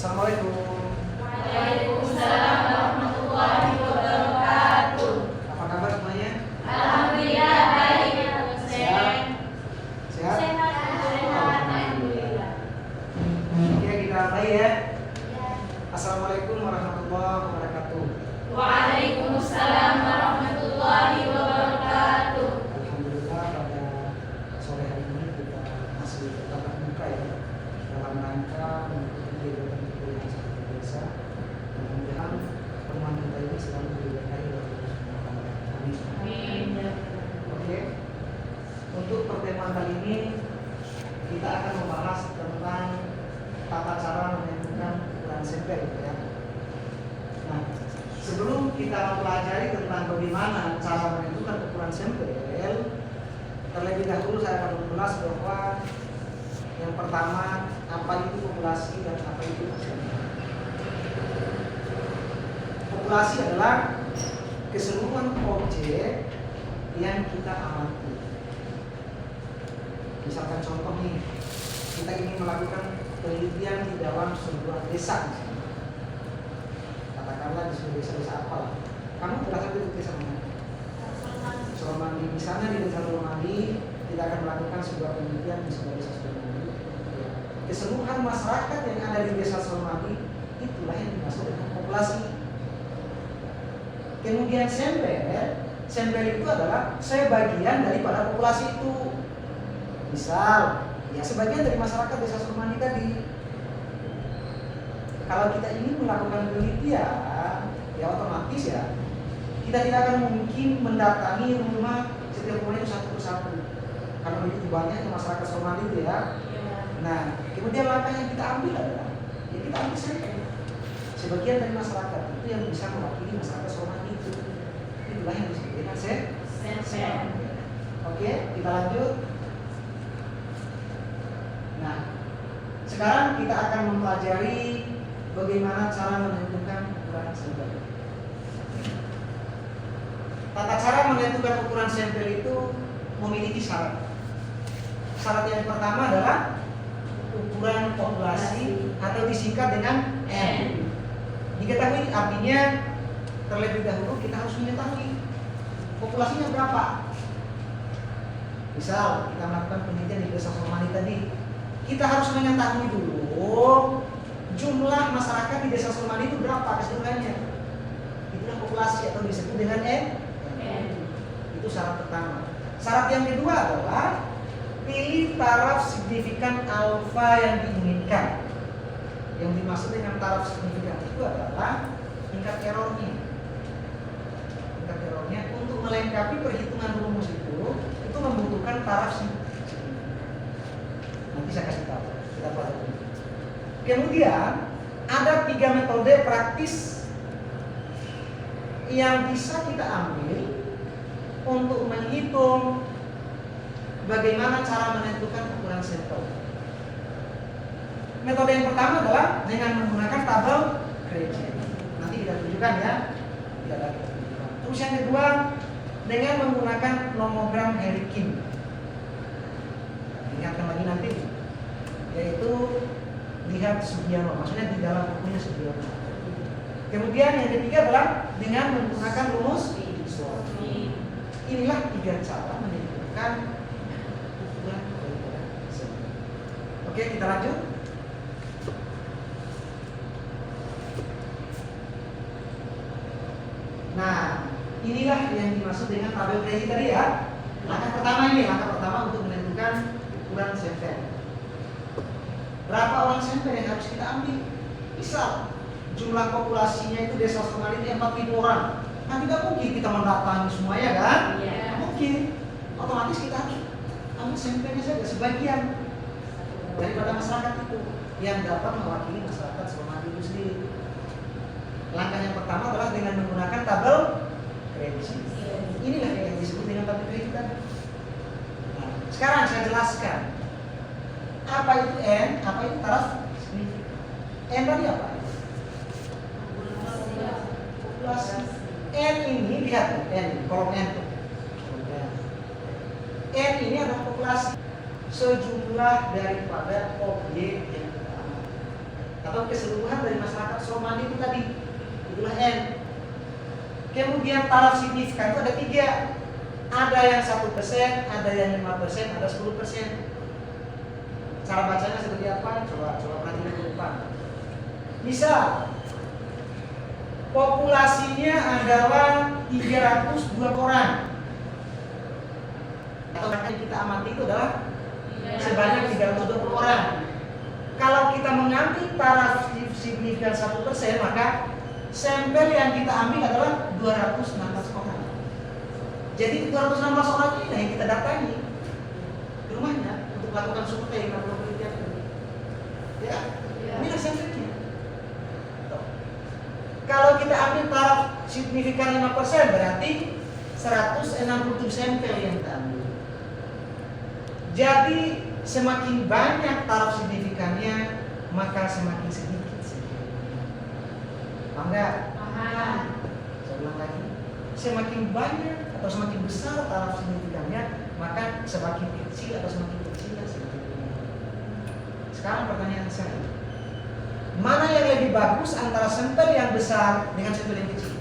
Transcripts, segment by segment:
Assalamualaikum. Waalaikumsalam warahmatullahi wabarakatuh. Apa kabar semuanya? Alhamdulillah baik. Sehat? Sehat? Alhamdulillah. Oke, kita mulai ya. Assalamualaikum warahmatullahi wabarakatuh. Waalaikumsalam warahmatullahi wabarakatuh. Alhamdulillah pada sore hari ini kita masih tetap buka ya dalam rangka mengikuti kegiatan kuliah seperti biasa. Mudah-mudahan pertemuan kita ini selalu diberkahi oleh Allah Subhanahu wa Ta'ala. Amin. Oke. Untuk pertemuan kali ini kita akan membahas tentang tata cara menentukan ukuran sampel ya. Nah, sebelum kita mempelajari tentang bagaimana cara menentukan ukuran sampel, terlebih dahulu saya akan mengulas bahwa yang pertama apa itu populasi dan apa itu sampel. Populasi adalah keseluruhan objek yang kita amati. Misalkan contoh nih, kita ingin melakukan penelitian di dalam sebuah desa misalnya. Katakanlah di sebuah desa apa lah. Kamu berasal dari desa mana? Suramandi. Di sana di desa Suramandi kita akan melakukan sebuah penelitian di sebuah desa Suramandi. Keseluruhan masyarakat yang ada di desa Suramandi itulah yang dimaksud dengan populasi. Kemudian sampel itu adalah sebagian daripada populasi itu. Misal, ya sebagian dari masyarakat desa Suramandi tadi. Kalau kita ingin melakukan penelitian, ya otomatis ya kita tidak akan mungkin mendatangi rumah setiap rumah itu satu persatu. Karena begitu banyaknya masyarakat Suramandi itu ya. Nah, kemudian langkah yang kita ambil adalah ya kita ambil sampel. Sebagian dari masyarakat itu yang bisa mewakili masyarakat Suramandi itu. Itulah yang disebut dengan sampel. Oke, kita lanjut. Nah, sekarang kita akan mempelajari bagaimana cara menentukan ukuran sampel. Tata cara menentukan ukuran sampel itu memiliki syarat. Syarat yang pertama adalah ukuran populasi atau disingkat dengan N. Diketahui artinya terlebih dahulu kita harus mengetahui populasinya berapa. Misal kita melakukan penelitian di desa Suramandi tadi, kita harus mengetahui dulu jumlah masyarakat di desa Suramandi itu berapa keseluruhannya. Itulah populasi atau disebut dengan N. Itu syarat pertama. Syarat yang kedua adalah pilih taraf signifikan alfa yang diinginkan. Yang dimaksud dengan taraf signifikan itu adalah tingkat errornya. Tingkat errornya untuk melengkapi perhitungan rumus itu membutuhkan taraf signifikan. Nanti saya kasih tahu. Kita pelajari. Kemudian ada 3 metode praktis yang bisa kita ambil untuk menghitung bagaimana cara menentukan ukuran sampel. Metode yang pertama adalah dengan menggunakan tabel gradient. Nanti kita tunjukkan ya. Tidak ada kita tunjukkan. Terus yang kedua dengan menggunakan nomogram Harry-Kim. Ingatkan lagi nanti, yaitu lihat Sugiono, maksudnya di dalam bukunya Sugiono. Kemudian yang ketiga adalah dengan menggunakan rumus Swot. Inilah 3 cara menentukan ukuran sampel. Oke, kita lanjut. Nah, inilah yang dimaksud dengan tabel gradient tadi ya. Langkah pertama untuk menentukan ukuran sampel. Berapa orang sampel yang harus kita ambil? Misal jumlah populasinya itu desa Suramandi itu 4.000 orang. Kan tidak mungkin kita mendatangi semuanya kan? Iya. Mungkin. Otomatis kita harus ambil sampelnya saja sebagian daripada masyarakat itu yang dapat mewakili masyarakat Suramandi itu sendiri. Langkah yang pertama adalah dengan menggunakan tabel gradient. Inilah yang disebut dengan tabel gradient. Nah, sekarang saya jelaskan apa itu N, apa itu taraf signifikan. N tadi apa? Populasi. N ini lihat N, kolom N. N ini adalah populasi sejumlah daripada objek yang kita amati. atau keseluruhan dari masyarakat Somali itu tadi, itulah N. Kemudian taraf signifikan itu ada 3. Ada yang 1%, ada yang 5%, ada 10%. Cara bacanya seperti apa? Coba perhatikan ke depan. Misal populasinya adalah 302 orang. Atau yang kita amati itu adalah sebanyak 320 orang. Kalau kita mengambil taraf signifikan 1%, maka sampel yang kita ambil adalah 216 orang. Jadi 216 orang ini yang kita datangi ke rumahnya untuk melakukan survei kalau penelitian. Ya, inilah sampelnya. Kalau kita ambil taraf signifikan 5%, berarti 167 sampel yang kita ambil. Jadi semakin banyak taraf signifikannya, maka semakin sedikit sampelnya. Paham nggak? Paham. Saya ulang lagi. Semakin banyak atau semakin besar taraf signifikannya, maka semakin kecil atau semakin kecilnya sampelnya. Sekarang pertanyaan saya, mana yang lebih bagus antara sampel yang besar dengan sampel yang kecil?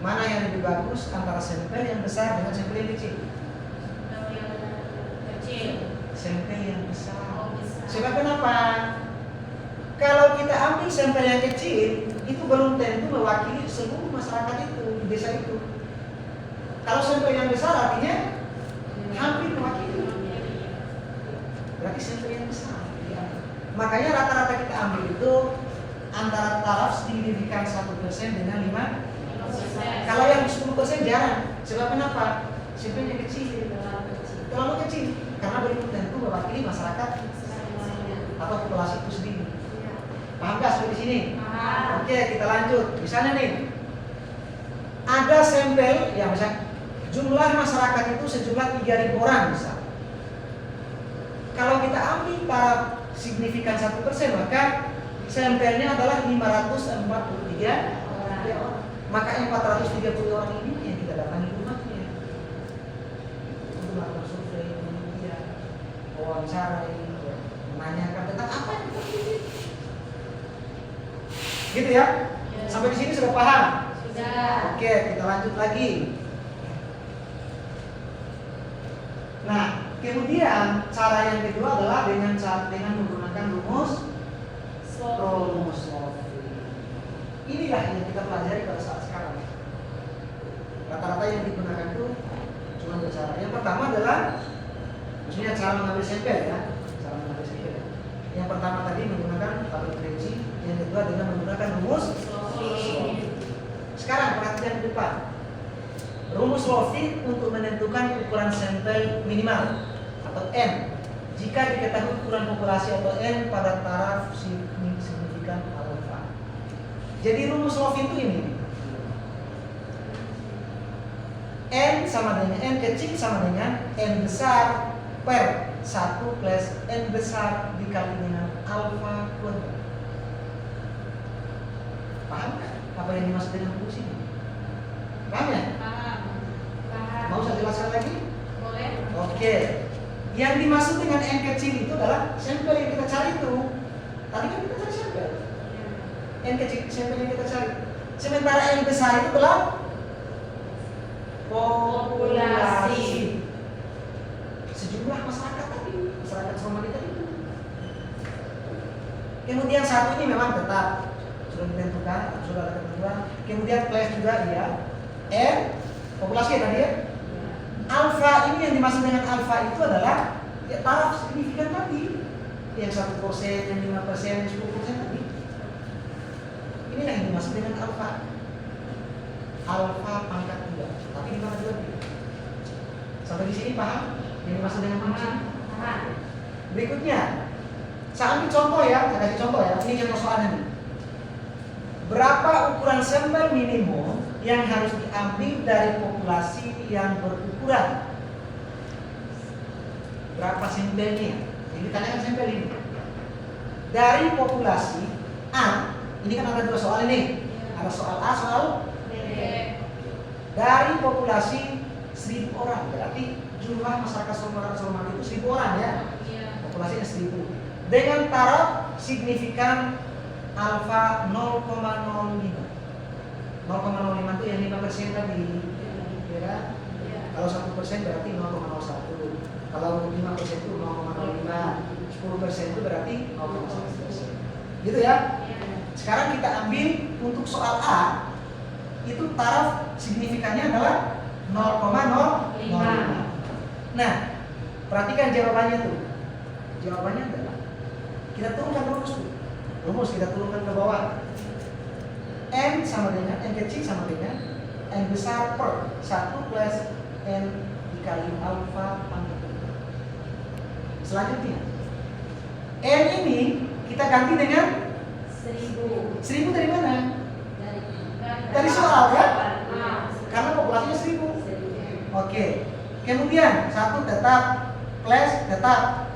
Mana yang lebih bagus antara sampel yang besar dengan sampel yang kecil? Kecil. Sampel yang besar. Oh, besar. Sebab kenapa? Kalau kita ambil sampel yang kecil, itu belum tentu mewakili seluruh masyarakat itu di desa itu. Kalau sampel yang besar artinya hampir mewakili. Berarti sampel yang besar. Ya. Makanya rata-rata kita ambil itu antara taraf signifikan 1% dengan 5%. Kalau yang 10% jarang. Sebab kenapa? Sampelnya kecil. Terlalu kecil. Karena belum tentu mewakili masyarakat atau populasi itu sendiri. Paham gak sampai di sini? Paham. Oke, kita lanjut. Misalnya nih, ada sampel, ya misalnya jumlah masyarakat itu sejumlah 3.000 orang misal. Kalau kita ambil taraf signifikan 1%, maka sampelnya adalah 543 orang. Maka 430 orang ini yang kita datangi rumahnya untuk melakukan survei, penelitian, wawancara, menanyakan tentang apa yang kita pilih. Gitu ya? Sampai di sini sudah paham? Sudah. Oke, kita lanjut lagi. Nah, kemudian cara yang kedua adalah dengan menggunakan rumus Slofi. Inilah yang kita pelajari pada saat sekarang. Rata-rata yang digunakan itu cuma dua cara. Yang pertama adalah maksudnya cara mengambil sampel ya, cara mengambil sampel. Yang pertama tadi menggunakan tabel Ricci, yang kedua dengan menggunakan rumus Slofi. Sekarang perhatikan di depan. Rumus Slofi untuk menentukan ukuran sampel minimal atau N. Jika diketahui ukuran populasi atau N pada taraf signifikan alfa. Jadi rumus Slofi itu ini. N sama dengan N kecil sama dengan N besar per 1 plus N besar dikali dengan alfa kuadrat. Paham kan? Apa yang dimaksud dengan rumus ini? Paham ya? Paham. Paham. Mau saya jelaskan lagi? Boleh. Oke. Yang dimaksud dengan N kecil itu adalah sampel yang kita cari itu. Tadi kan kita cari sampel. N kecil sampel yang kita cari. Sementara N besar itu adalah populasi. Sejumlah masyarakat tadi, masyarakat Somali tadi. Kemudian satu ini memang tetap sudah ditentukan, sudah ada ketentuan. Kemudian plus juga ya. N populasi tadi ya. Alfa ini yang dimaksud dengan alfa itu adalah ya, taraf signifikan tadi, yang 1%, yang 5%, 10% tadi. Inilah yang dimaksud dengan alfa. Alfa pangkat 2. Tapi di mana juga? Sampai di sini paham? Yang dimaksud dengan kunci? Paham. Berikutnya, saya ambil contoh ya, saya kasih contoh ya. Ini contoh soalnya nih. Berapa ukuran sampel minimum yang harus diambil dari populasi yang berukuran? Berapa sampelnya? Yang ditanyakan sampel ini. Dari populasi A, ini kan ada dua soal ini. Ada soal A, soal B. dari populasi 1 1000 orang. Berarti jumlah masyarakat Soromani itu 1000 orang ya. Iya. Populasinya 1000. Dengan taraf signifikan alfa 0,05. 0,05 itu yang 5% tadi. Ya kan? Iya. Kalau 1% berarti 0,01. Kalau 5% itu 0,05. 10% itu berarti 0,1%. Gitu ya. Iya. Sekarang kita ambil untuk soal A, itu taraf signifikannya adalah 0,05. Nah, perhatikan jawabannya tuh. Jawabannya adalah kita turunkan rumus kita turunkan ke bawah. N sama dengan N kecil sama dengan N besar per 1 plus N dikali alfa pangkat 5. Selanjutnya N ini kita ganti dengan 1000. 1000 dari mana? Dari soal ya? Ah. Karena populasinya 1000. 1000. Oke. Kemudian 1 tetap plus tetap.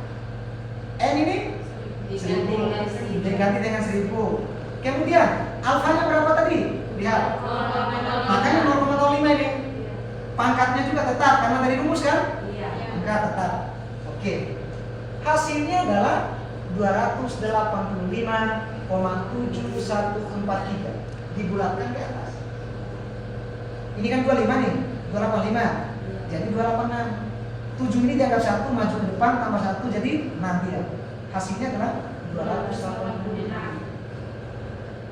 N ini 1000 diganti dengan 1000. Kemudian alfanya berapa tadi? Lihat. Makanya 0,05 ini. Pangkatnya juga tetap karena dari rumus kan? Iya. Angka tetap. Oke. Hasilnya adalah 285,7143 dibulatkan ke atas. Ini kan 25 nih, 285. Jadi 286. 7 ini dianggap 1 maju ke depan tambah 1 jadi 6 dia. Hasilnya adalah 286.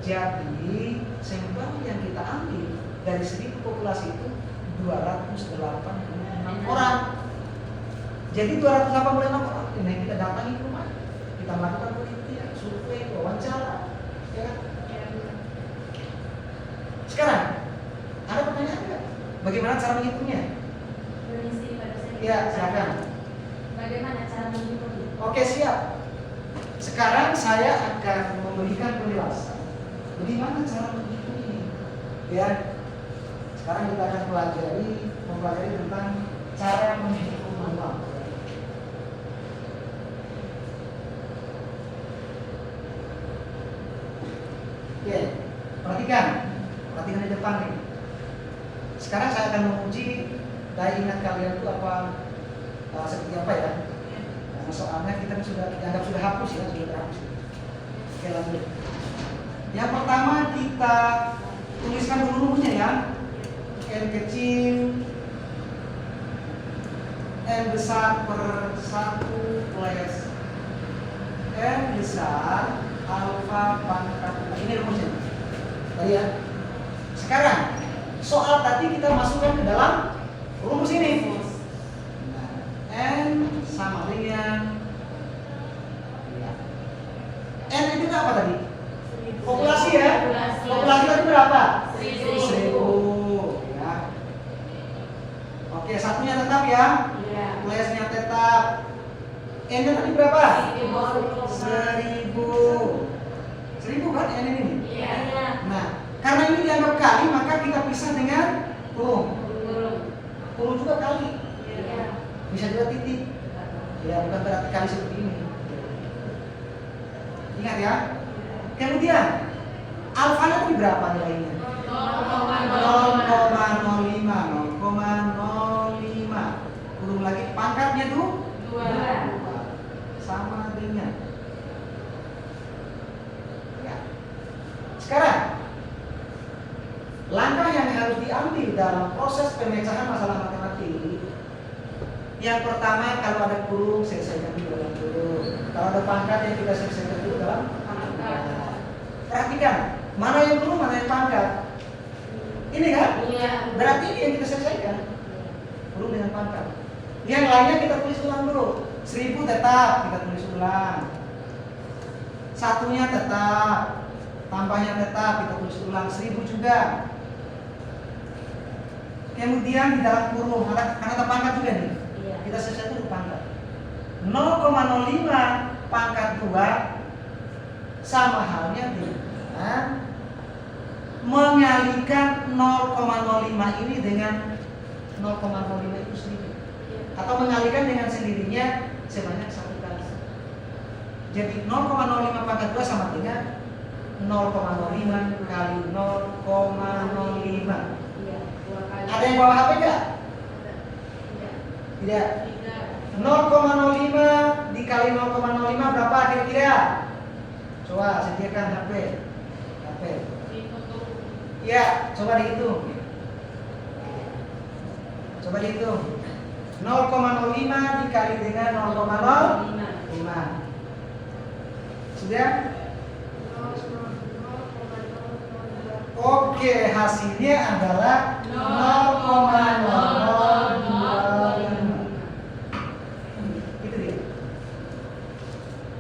Jadi sampel yang kita ambil dari 1000 populasi itu 286 orang. Jadi 286 orang ini kita datangi ke rumah, kita melakukan penelitian, survei, wawancara, ya. Sekarang ada pertanyaan nggak? Bagaimana cara menghitungnya? Permisi pada saya. Ya, silakan. Bagaimana cara menghitungnya? Oke, siap. Sekarang saya akan memberikan penjelasan bagaimana cara menghitung ini. Ya. Sekarang kita akan mempelajari tentang cara menghitung manual. Oke, perhatikan di depan nih. Sekarang saya akan menguji daya ingat kalian itu apa, seperti apa ya. Nah, soalnya kita sudah dianggap sudah hapus ya, sudah terhapus. Oke, lanjut. Yang pertama kita tuliskan dulu rumusnya ya. N kecil N besar per 1 plus N besar alfa pangkat 5. Ini rumusnya tadi ya. Sekarang soal tadi kita masukkan ke dalam rumus ini. Nah, N sama dengan N itu apa tadi? Populasi ya. Populasi tadi berapa? 1000 ya. Oke, satunya tetap ya. Plusnya tetap. N-nya tadi berapa? 1000. 1000 kan N ini? Iya. Nah, karena ini dianggap kali, maka kita pisah dengan kurung. Kurung juga kali. Iya. Bisa juga titik. Ya, bukan berarti kali seperti ini. Ingat ya. Kemudian alfanya tadi berapa nilainya? 0,05. Kurung lagi pangkatnya tuh 2. Sama dengan. Ya. Sekarang langkah yang harus diambil dalam proses pemecahan masalah matematik. Yang pertama, kalau ada kurung selesaikan dulu dalam kurung. Kalau ada pangkat yang kita selesaikan dulu dalam pangkat. Perhatikan, mana yang kurung, mana yang pangkat. Ini kan? Iya. Berarti ini yang kita selesaikan. Kurung dengan pangkat. Yang lainnya kita tulis ulang dulu. 1000 tetap kita tulis ulang. Satunya tetap, tambahnya tetap kita tulis ulang. 1000 juga. Kemudian di dalam kurung, karena ada pangkat juga nih. Iya. Kita selesaikan dulu pangkat. 0,05 pangkat 2 sama halnya dengan mengalikan 0,05 ini dengan 0,05 itu sendiri. Atau mengalikan dengan sendirinya sebanyak 1 kali. Jadi 0,05 pangkat 2 sama dengan 0,05 kali 0,05. Iya, 2 kali. Ada yang bawa HP enggak? Tidak. 3. 0,05 dikali 0,05 berapa kira-kira? Coba sediakan HP. Ya, coba dihitung. Coba dihitung. 0,05 dikali dengan 0,05. Sudah? Oke, hasilnya adalah 0,0025. Itu dia.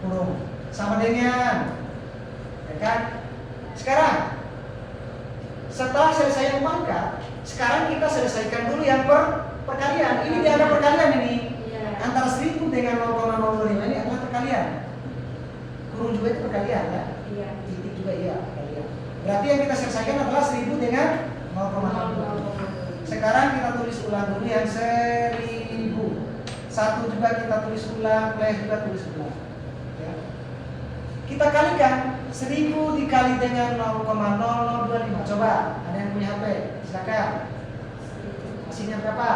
Kurung. Sama dengan, ya kan? Sekarang, setelah selesai memangkat, sekarang kita selesaikan dulu yang perkalian. Ini dia ada perkalian ini. Antara 1000 dengan 0,025 ini adalah perkalian. Kurung juga itu perkalian ya. Titik juga iya perkalian. Berarti yang kita selesaikan adalah 1000 dengan 0,025. Sekarang kita tulis ulang dulu yang 1000. Satu juga kita tulis ulang, plus juga tulis ulang. Ya. Kita kalikan 1000 dikali dengan 0,0025. Coba, ada yang punya HP? Silakan. Hasilnya berapa?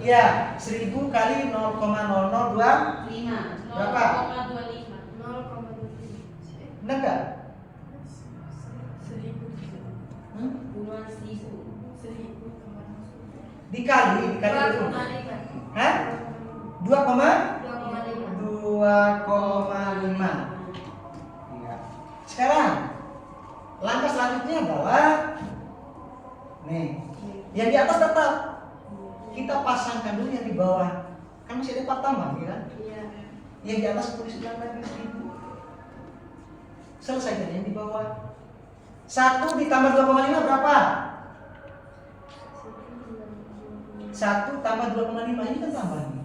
Ya, 1000 kali 0,0025. Berapa? 0,25. Benar nggak? Dikali itu. Hah? 2,5. Iya. Sekarang langkah selanjutnya adalah nih, yang di atas tetap kita pasangkan dulu yang di bawah. Kan masih ada 4 tambah, ya kan? Yang di atas tulis ulang lagi 1000. Selesaikan yang di bawah. 1 ditambah 2,5 berapa? 1 tambah 2,5 ini kan tambah nih.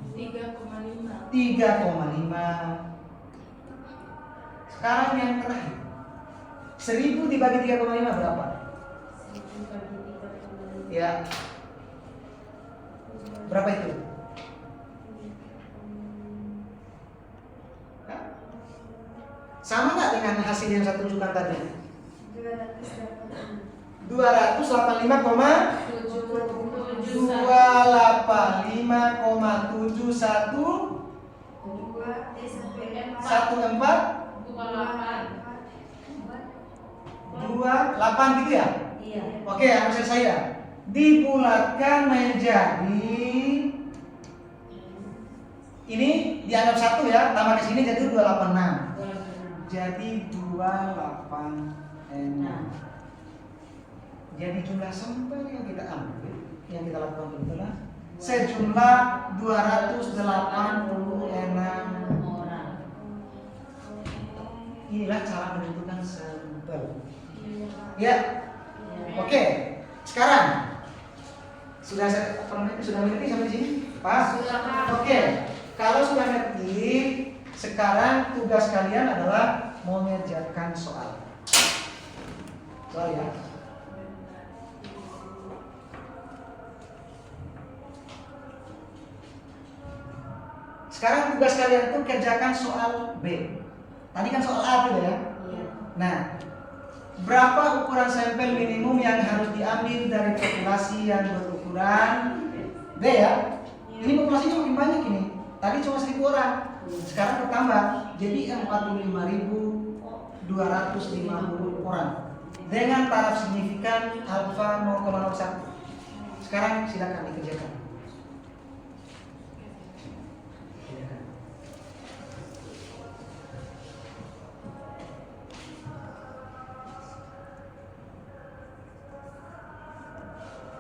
3,5. Sekarang yang terakhir. 1000 dibagi 3,5 berapa? Ya. Berapa itu? Hah? Sama nggak dengan hasil yang saya tunjukkan tadi? 285,71428 gitu ya? Iya. Oke, maksud saya dibulatkan menjadi ini dianggap 1 ya, tambah ke sini jadi 286. Jadi 286. Jadi jumlah sampel yang kita ambil, yang kita lakukan adalah sejumlah 286 orang. Inilah cara menentukan sampel. Ya, oke. Sekarang sudah sudah mengerti sampai sini, Pak? Sudah, Pak. Oke. Kalau sudah ngerti, sekarang tugas kalian adalah mengerjakan soal. Soal ya. Sekarang tugas kalian tuh kerjakan soal B. Tadi kan soal A tuh ya. Nah, berapa ukuran sampel minimum yang harus diambil dari populasi yang berukuran B ya? Ini populasinya makin banyak ini. Tadi cuma 1000 orang. Sekarang bertambah jadi 45.250 orang dengan taraf signifikan alfa 0,01. Sekarang silakan dikerjakan.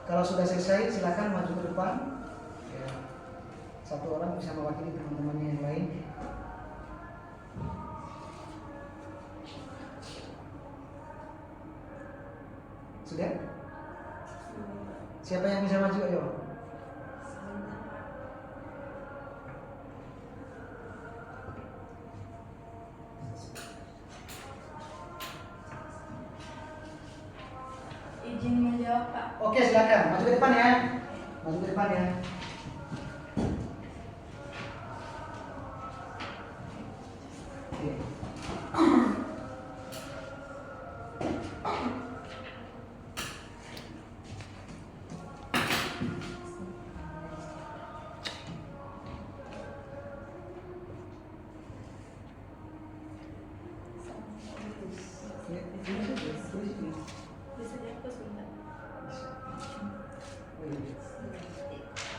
Kalau sudah selesai, silakan maju ke depan. Ya. Satu orang bisa mewakili teman-temannya yang lain. Sudah? Siapa yang bisa maju? Ayo. Izin menjawab, Pak. Oke, silakan maju ke depan ya. Maju ke depan ya. Oke.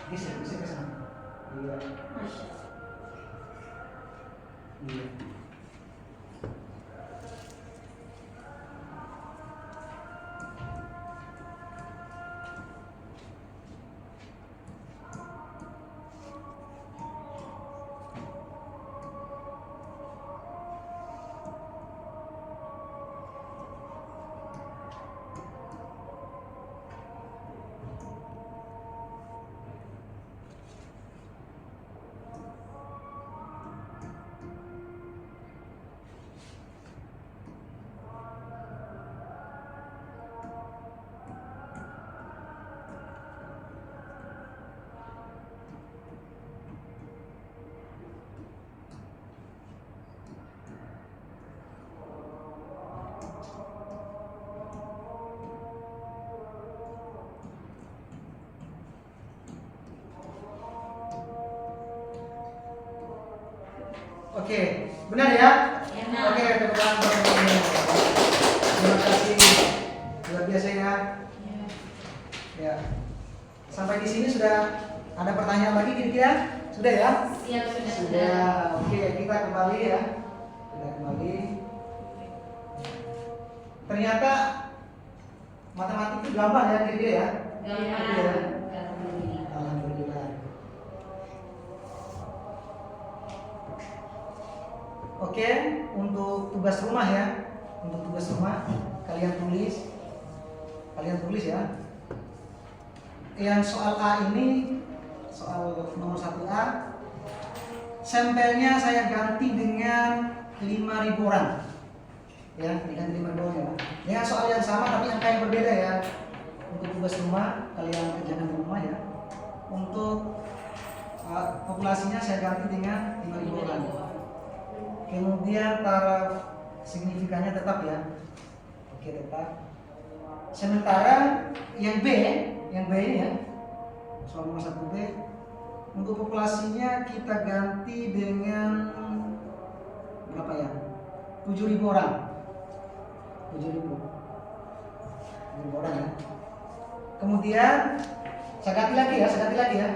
Geser ke sana. Iya. Masya. Iya. Oke, benar ya? Ya, benar. Oke, tepuk tangan buat teman-teman. Terima kasih, luar biasa ya. Ya. Ya, sampai di sini sudah ada pertanyaan lagi kira-kira? Sudah ya? Siap sudah. Sudah. Oke, kita kembali ya. Kita kembali. Ternyata matematik itu gampang ya kira-kira ya? Gambar. Alhamdulillah. Oke, untuk tugas rumah ya. Untuk tugas rumah kalian tulis ya. Yang soal A ini, soal nomor 1A, sampelnya saya ganti dengan 5.000 orang. Ya, diganti 5.000 orang ya. Dengan soal yang sama tapi angka yang berbeda ya. Untuk tugas rumah kalian kerjakan di rumah ya. Untuk populasinya saya ganti dengan 5.000 orang. Kemudian taraf signifikannya tetap ya. Oke, tetap. Sementara yang B ini ya, soal nomor 1B, untuk populasinya kita ganti dengan berapa ya? 7.000 orang. 7.000 orang ya. Kemudian saya ganti lagi ya.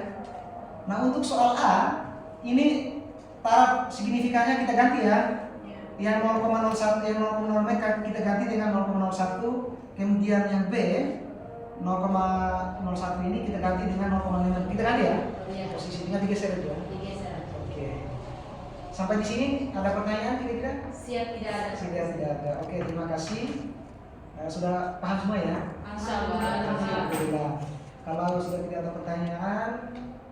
Nah, untuk soal A ini taraf signifikannya kita ganti ya. Yang 0,01 yang 0,05 kita ganti dengan 0,01. Kemudian yang B 0,01 ini kita ganti dengan 0,5. Kita ganti ya. Iya. Posisinya digeser aja. Digeser. Oke. Sampai di sini ada pertanyaan kira-kira? Siap tidak ada. Tidak ada. Oke, terima kasih. Sudah paham semua ya? Alhamdulillah. Kalau sudah tidak ada pertanyaan,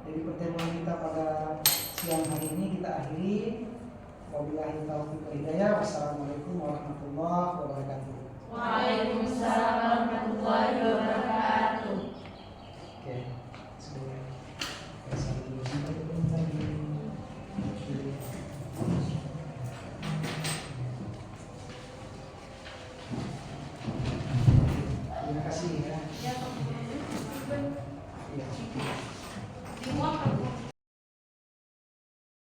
jadi pertemuan kita pada siang hari ini kita akhiri. Wabillahi taufiq wal hidayah. Wassalamualaikum warahmatullahi wabarakatuh. Waalaikumsalam.